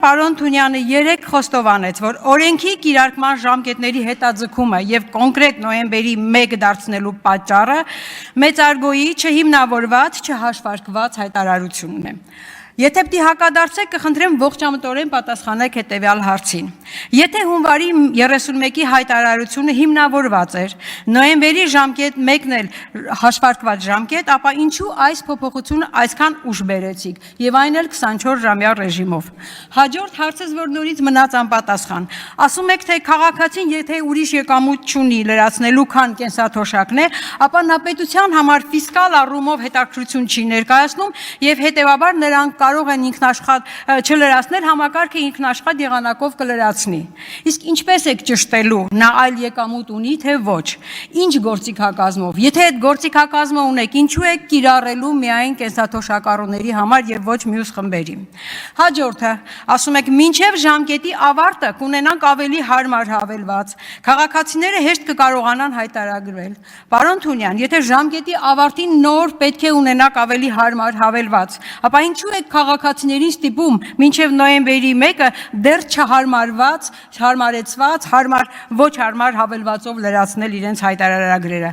պարոն Թունյանը երեք խոստովանեց, որ օրենքի կիրարկման ժամկետների հետաձգումը եւ կոնկրետ նոյեմբերի 1 դարձնելու պատճառը մեծարգոյի չհիմնավորված, չհաշվարկված հայտարարությունն է։ Եթե պիտի հակադարձեք, կխնդրեմ ողջամտորեն պատասխանեք հետևյալ հարցին։ Եթե հունվարի 31-ի հայտարարությունը հիմնավորված էր, նոյեմբերի ժամկետ 1-ն էլ հաշվարկված ժամկետ, ապա ինչու այս փոփոխությունը այսքան ուշ բերեցիք եւ այն էլ 24-ժամյա ռեժիմով։ Հաջորդ հարցս, որ նորից մնաց անպատասխան։ Ասում եք, թե քաղաքացին, եթե ուրիշ եկամուտ չունի լրացնելու, քան կենսաթոշակն է, ապա նա պետության համար ֆիսկալ առումով հետաքրքրություն չի ներկայացնում եւ հետեւաբար նրանք կարող են ինքնաշխատ չլրացնել, համակարգը ինքնաշխատ եղանակով կլրացնի։ Իսկ ինչպես եք ճշտելու, նա այլ եկամուտ ունի, թե ոչ։ Ինչ գործիքակազմով։ Եթե այդ գործիքակազմը ունեք, ինչու եք կիրառելու միայն կենսաթոշակառուների համար եւ ոչ մյուս խմբերի։ Հաջորդը, ասում եք, մինչև ժամկետի ավարտը կունենանք ավելի հարմար հավելված։ Քաղաքացիները հեշտ կկարողանան հայտարարել։ Պարոն Թունյան, եթե ժամկետի ավարտին նոր պետք է ունենաք ավելի հարմար հավելված, ապա ինչու եք քաղաքացիներին ստիպում մինչև նոյեմբերի 1-ը դեռ չհարմարված, հարմարեցված, ոչ հարմար հավելվածով լրացնել իրենց հայտարարագրերը։